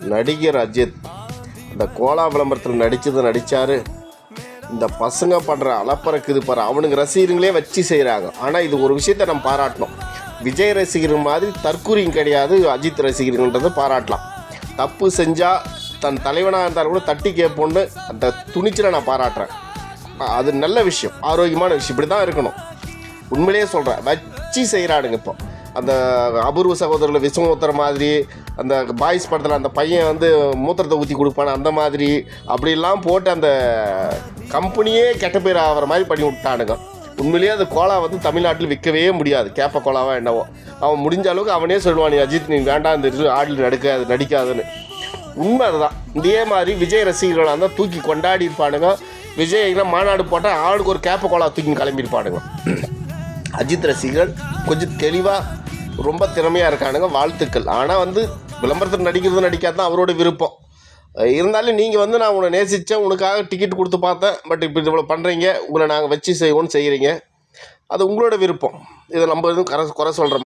நடிகர் அஜித் இந்த கோலா விளம்பரத்தில் நடித்தார். இந்த பசங்க பண்ணுற அலப்பறக்குது பாரு, அவனுக்கு ரசிகர்களே வச்சு செய்கிறாங்க. ஆனால் இது ஒரு விஷயத்தை நம்ம பாராட்டணும். விஜய் ரசிகர்கள் மாதிரி தற்கூரியும் கிடையாது அஜித் ரசிகர்கள்ன்றதை பாராட்டலாம். தப்பு செஞ்சால் தன் தலைவனாக இருந்தாலும் கூட தட்டி கேட்போன்னு அந்த துணிச்சலை நான் பாராட்டுறேன். அது நல்ல விஷயம், ஆரோக்கியமான விஷயம், இப்படி தான் இருக்கணும். உண்மையிலேயே சொல்கிறேன், வச்சு செய்கிறானுங்க. இப்போ அந்த அபூர்வ சகோதரர்கள் விஸ்வமூத்தர் மாதிரி, அந்த பாய்ஸ் படத்தில் அந்த பையன் வந்து மூத்திரத்தை ஊற்றி கொடுப்பான அந்த மாதிரி, அப்படிலாம் போட்டு அந்த கம்பெனியே கெட்ட பேர் ஆகிற மாதிரி பண்ணி விட்டானுங்க. உண்மையிலேயே அந்த கோலா வந்து தமிழ்நாட்டில் விற்கவே முடியாது. கேப்ப கோலாவா என்னவோ, அவன் முடிஞ்ச அளவுக்கு அவனே சொல்லுவான், நீ அஜித் நீ வேண்டாம் இந்த ஆடில் நடிக்காதுன்னு. உண்மை அதுதான். இதே மாதிரி விஜய் ரசிகர்களாக இருந்தால் தூக்கி கொண்டாடி இருப்பானுங்க. விஜய்லாம் மாநாடு போட்டால் ஆளுக்கு ஒரு கேப்ப கோலா தூக்கி கிளம்பியிருப்பானுங்க. அஜித் ரசிகர்கள் கொஞ்சம் தெளிவாக ரொம்ப திறமையாக இருக்கானுங்க, வாழ்த்துக்கள். ஆனால் வந்து விளம்பரத்தில் நடிக்கிறது நடிக்காதான் அவரோட விருப்பம். இருந்தாலும் நீங்கள் வந்து நான் உன்னை நேசித்தேன், உனக்காக டிக்கெட் கொடுத்து பார்த்தேன், பட் இப்போ இவ்வளோ பண்ணுறீங்க, உங்களை நாங்கள் வச்சு செய்வோன்னு செய்கிறீங்க, அது உங்களோட விருப்பம். இதை நம்ம எதுவும் குறை சொல்கிறோம்